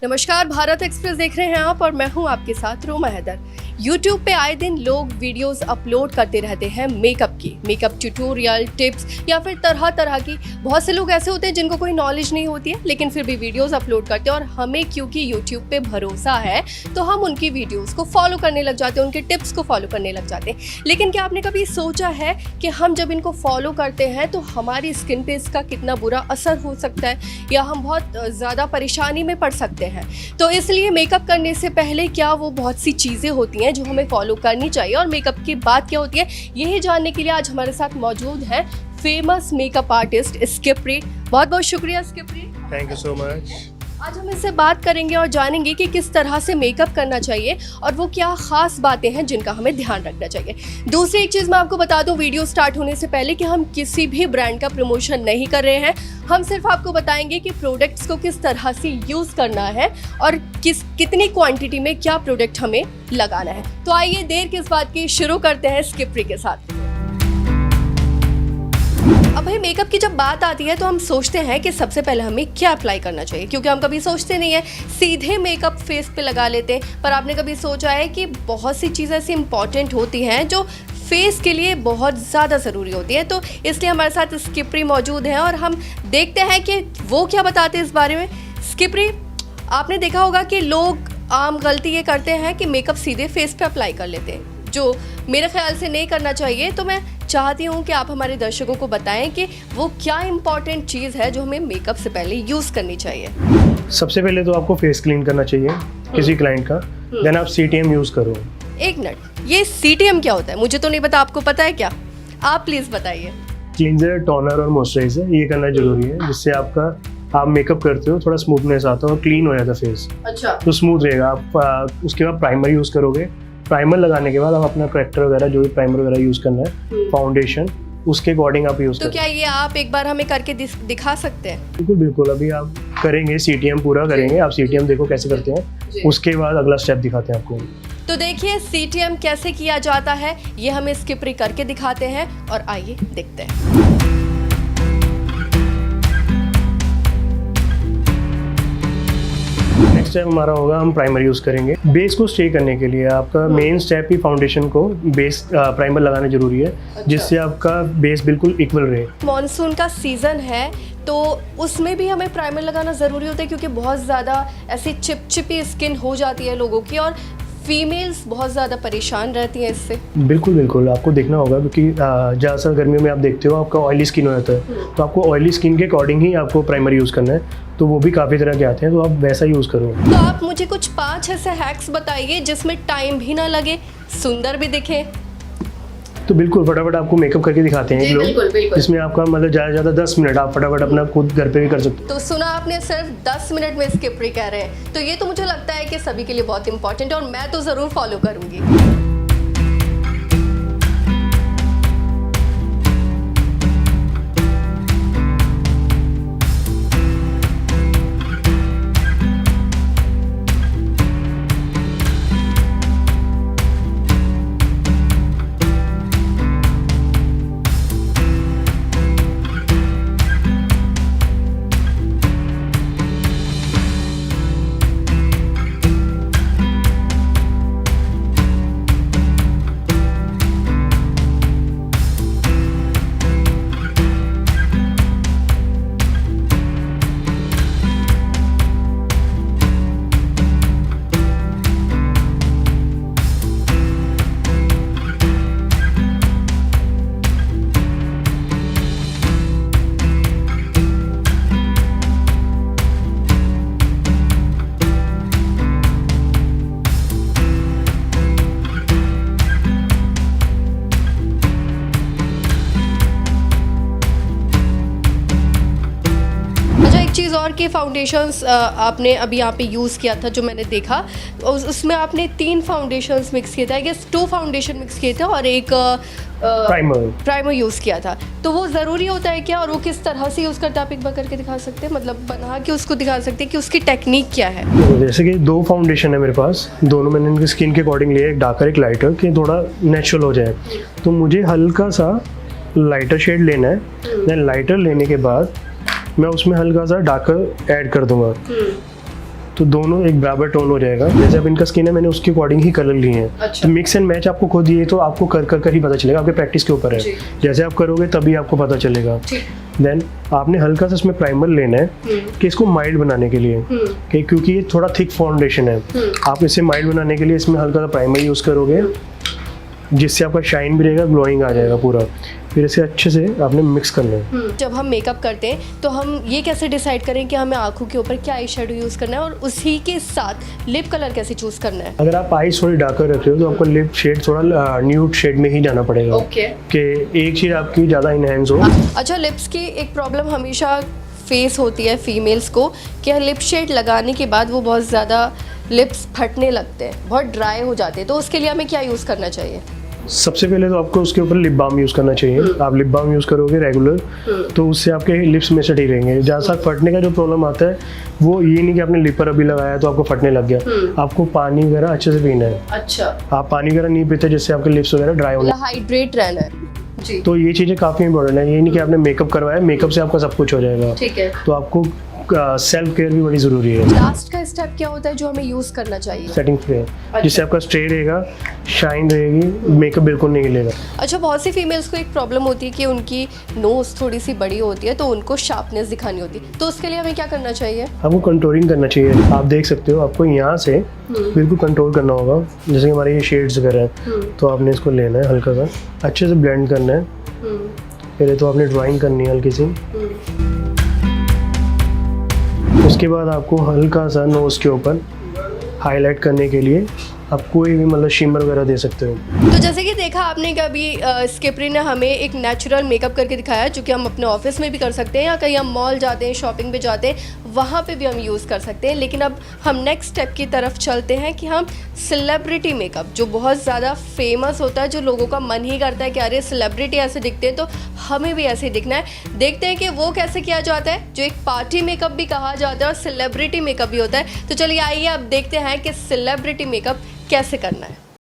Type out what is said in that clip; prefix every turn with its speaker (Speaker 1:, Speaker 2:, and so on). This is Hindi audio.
Speaker 1: नमस्कार, भारत एक्सप्रेस देख रहे हैं आप और मैं हूं आपके साथ रोमा हैदर। YouTube पे आए दिन लोग वीडियोस अपलोड करते रहते हैं मेकअप ट्यूटोरियल, टिप्स या फिर तरह तरह की। बहुत से लोग ऐसे होते हैं जिनको कोई नॉलेज नहीं होती है लेकिन फिर भी वीडियोस अपलोड करते हैं और हमें क्योंकि YouTube पे भरोसा है तो हम उनकी वीडियोस को फॉलो करने लग जाते हैं, उनके टिप्स को फॉलो करने लग जाते हैं। लेकिन क्या आपने कभी सोचा है कि हम जब इनको फॉलो करते हैं तो हमारी स्किन पे इसका कितना बुरा असर हो सकता है या हम बहुत ज़्यादा परेशानी में पड़ सकते हैं। तो इसलिए मेकअप करने से पहले क्या वो बहुत सी चीज़ें होती हैं जो हमें फॉलो करनी चाहिए और मेकअप की बात क्या होती है, यही जानने के लिए आज हमारे साथ मौजूद है फेमस मेकअप आर्टिस्ट स्किपरी। बहुत बहुत शुक्रिया स्किपरी,
Speaker 2: थैंक यू सो मच।
Speaker 1: आज हम इससे बात करेंगे और जानेंगे कि किस तरह से मेकअप करना चाहिए और वो क्या खास बातें हैं जिनका हमें ध्यान रखना चाहिए। दूसरी एक चीज़ मैं आपको बता दूं वीडियो स्टार्ट होने से पहले कि हम किसी भी ब्रांड का प्रमोशन नहीं कर रहे हैं। हम सिर्फ आपको बताएंगे कि प्रोडक्ट्स को किस तरह से यूज़ करना है और कितनी क्वांटिटी में क्या प्रोडक्ट हमें लगाना है। तो आइए देर किस बात की, शुरू करते हैं स्किपरी के साथ। अब भाई मेकअप की जब बात आती है तो हम सोचते हैं कि सबसे पहले हमें क्या अप्लाई करना चाहिए, क्योंकि हम कभी सोचते नहीं है, सीधे मेकअप फेस पे लगा लेते हैं। पर आपने कभी सोचा है कि बहुत सी चीज़ें ऐसी इंपॉर्टेंट होती हैं जो फेस के लिए बहुत ज़्यादा ज़रूरी होती है। तो इसलिए हमारे साथ स्किपरी मौजूद हैं और हम देखते हैं कि वो क्या बताते हैं इस बारे में। स्किपरी, आपने देखा होगा कि लोग आम गलती ये करते हैं कि मेकअप सीधे फेस पे अप्लाई कर लेते हैं, जो मेरे ख्याल से नहीं करना चाहिए। तो मैं चाहती हूँ कि आप हमारे दर्शकों को बताएं कि वो क्या इम्पोर्टेंट चीज़ है जो हमें मेकअप से पहले यूज़ करनी चाहिए।
Speaker 2: सबसे पहले तो आपको फेस क्लीन करना चाहिए किसी क्लाइंट का, देन आप CTM यूज़ करो।
Speaker 1: एक मिनट, ये CTM क्या होता है? मुझे तो नहीं पता, आपको पता है क्या? आप प्लीज़ बताइए।
Speaker 2: क्लींजर, टोनर और मॉइस्चराइजर ये करना जरूरी है, जिससे आपका आप मेकअप करते हो थोड़ा स्मूथनेस आता है और क्लीन हो जाता है फेस।
Speaker 1: अच्छा,
Speaker 2: तो स्मूथ रहेगा। आप उसके बाद प्राइमर यूज़ करोगे। प्राइमर लगाने के बाद आप अपना करेक्टर वगैरह जो भी प्राइमर वगैरह यूज़ करना है, फाउंडेशन उसके अकॉर्डिंग आप यूज़
Speaker 1: तो क्या ये आप एक बार हमें करके दिखा सकते हैं?
Speaker 2: बिल्कुल बिल्कुल। अभी आप करेंगे CTM पूरा करेंगे, आप CTM देखो कैसे करते हैं, उसके बाद अगला स्टेप दिखाते हैं आपको।
Speaker 1: तो देखिए CTM कैसे किया जाता है ये हमें स्किपरी करके दिखाते हैं और आइए देखते हैं।
Speaker 2: नेक्स्ट स्टेप हमारा होगा, हम प्राइमर यूज़ करेंगे बेस को स्टे करने के लिए। आपका मेन स्टेप ही फाउंडेशन को बेस प्राइमर लगाना जरूरी है, जिससे आपका बेस बिल्कुल इक्वल रहे।
Speaker 1: मॉनसून का सीज़न है तो उसमें भी हमें प्राइमर लगाना ज़रूरी होता है, क्योंकि बहुत ज़्यादा ऐसी चिपचिपी स्किन हो जाती है लोगों की और फीमेल्स बहुत ज़्यादा परेशान रहती हैं इससे।
Speaker 2: बिल्कुल बिल्कुल, आपको देखना होगा क्योंकि ज़्यादातर गर्मियों में आप देखते हो आपका ऑयली स्किन हो जाता है, तो आपको ऑयली स्किन के अकॉर्डिंग ही आपको प्राइमर यूज़ करना है। तो वो भी काफ़ी तरह के आते हैं, तो आप वैसा यूज़ करो।
Speaker 1: तो आप मुझे कुछ 5 ऐसे हैक्स बताइए जिसमें टाइम भी ना लगे, सुंदर भी दिखे।
Speaker 2: तो बिल्कुल फटाफट आपको मेकअप करके दिखाते हैं एक लोग, इसमें आपका मतलब ज़्यादा से ज़्यादा 10 मिनट आप फटाफट अपना खुद घर पे भी कर सकते हो।
Speaker 1: तो सुना आपने, सिर्फ 10 मिनट में स्किपरी कह रहे हैं, तो ये तो मुझे लगता है कि सभी के लिए बहुत इंपॉर्टेंट है और मैं तो ज़रूर फॉलो करूँगी। चीज़ और के फाउंडेशंस आपने अभी यहाँ पे यूज़ किया था जो मैंने देखा, उसमें आपने 3 फाउंडेशंस मिक्स किए थे, आई गेस 2 फाउंडेशन मिक्स किए थे और एक प्राइमर यूज़ किया था। तो वो ज़रूरी होता है क्या और वो किस तरह से यूज़ करते हैं, आप एक बार करके दिखा सकते हैं, मतलब बना के उसको दिखा सकते हैं कि उसकी टेक्निक क्या है?
Speaker 2: तो जैसे कि 2 फाउंडेशन है मेरे पास, दोनों मैंने इनकी स्किन के अकॉर्डिंग लिया, एक डार्कर एक लाइटर, कि थोड़ा नेचुरल हो जाए। तो मुझे हल्का सा लाइटर शेड लेना है, देन लाइटर लेने के बाद मैं उसमें हल्का सा डार्कर ऐड कर दूंगा। तो दोनों एक बराबर टोन हो जाएगा। जैसे अब इनका स्किन है, मैंने उसके अकॉर्डिंग ही कलर लिए हैं।
Speaker 1: अच्छा।
Speaker 2: तो मिक्स एंड मैच आपको खुद ये तो आपको कर ही पता चलेगा, आपके प्रैक्टिस के ऊपर है।
Speaker 1: जी।
Speaker 2: जैसे आप करोगे तभी आपको पता चलेगा। देन आपने हल्का सा इसमें प्राइमर लेना है कि इसको माइल्ड बनाने के लिए, कि क्योंकि ये थोड़ा थिक फाउंडेशन है। आप इसे माइल्ड बनाने के लिए इसमें हल्का सा प्राइमर यूज़ करोगे, जिससे आपका शाइन भी रहेगा, ग्लोइंग आ जाएगा पूरा। फिर इसे अच्छे से आपने मिक्स करना है।
Speaker 1: जब हम मेकअप करते हैं तो हम ये कैसे डिसाइड करें कि हमें आंखों के ऊपर क्या आई शेडो यूज़ करना है और उसी के साथ लिप कलर कैसे चूज़ करना है?
Speaker 2: अगर आप आईज थोड़ी डार्कर रख रहे हो तो आपको लिप शेड थोड़ा न्यूड शेड में ही जाना पड़ेगा।
Speaker 1: ओके।
Speaker 2: कि एक चीज़ आपकी ज़्यादा इनहेंस हो।
Speaker 1: अच्छा, लिप्स की एक प्रॉब्लम हमेशा फेस होती है फीमेल्स को कि लिप शेड लगाने के बाद वो बहुत ज़्यादा लिप्स फटने लगते हैं, बहुत ड्राई हो जाते हैं, तो उसके लिए हमें क्या यूज़ करना चाहिए?
Speaker 2: सबसे पहले तो आपको उसके ऊपर लिप बाम यूज़ करना चाहिए। आप लिप बाम यूज़ करोगे रेगुलर तो उससे आपके लिप्स में से ठीक रहेंगे। ज़्यादा फटने का जो प्रॉब्लम आता है वो ये नहीं कि आपने लिप पर अभी लगाया तो आपको फटने लग गया। आपको पानी वगैरह अच्छे से पीना है।
Speaker 1: अच्छा।
Speaker 2: आप पानी वगैरह नहीं पीते जिससे आपके लिप्स वगैरह ड्राई होने,
Speaker 1: हाइड्रेट रहना है जी।
Speaker 2: तो ये चीज़ें काफ़ी इंपॉर्टेंट है। ये नहीं कि आपने मेकअप करवाया, मेकअप से आपका सब कुछ हो जाएगा।
Speaker 1: ठीक है।
Speaker 2: तो आपको सेल्फ केयर भी बड़ी ज़रूरी है।
Speaker 1: लास्ट का स्टेप क्या होता है जो हमें यूज़ करना चाहिए?
Speaker 2: सेटिंग स्प्रे, जिससे आपका स्ट्रे रहेगा, शाइन रहेगी, मेकअप बिल्कुल नहीं हिलेगा।
Speaker 1: अच्छा, बहुत सी फीमेल्स को एक प्रॉब्लम होती है कि उनकी नोज थोड़ी सी बड़ी होती है तो उनको शार्पनेस दिखानी होती है, तो उसके लिए हमें क्या करना चाहिए?
Speaker 2: आपको कंट्रोलिंग करना चाहिए। आप देख सकते हो, आपको यहाँ से बिल्कुल कंट्रोल करना होगा। जैसे कि हमारे ये शेड्स वगैरह हैं, तो आपने इसको लेना है, हल्का सा अच्छे से ब्लेंड करना है। पहले तो आपने ड्राइंग करनी है हल्की सी, उसके बाद आपको हल्का सा नोज़ के ऊपर हाईलाइट करने के लिए आप कोई भी मतलब शिमर वगैरह दे सकते हो।
Speaker 1: तो जैसे कि देखा आपने कि अभी स्किपरी ने हमें एक नेचुरल मेकअप करके दिखाया, जो कि हम अपने ऑफिस में भी कर सकते हैं या कहीं हम मॉल जाते हैं, शॉपिंग पे जाते हैं, वहाँ पे भी हम यूज़ कर सकते हैं। लेकिन अब हम नेक्स्ट स्टेप की तरफ चलते हैं कि हम सेलिब्रिटी मेकअप, जो बहुत ज़्यादा फेमस होता है, जो लोगों का मन ही करता है कि अरे सेलिब्रिटी ऐसे दिखते हैं तो हमें भी ऐसे दिखना है। देखते हैं कि वो कैसे किया जाता है, जो एक पार्टी मेकअप भी कहा जाता है और सेलिब्रिटी मेकअप भी होता है। तो चलिए आइए अब देखते हैं कि सेलिब्रिटी मेकअप कैसे करना है।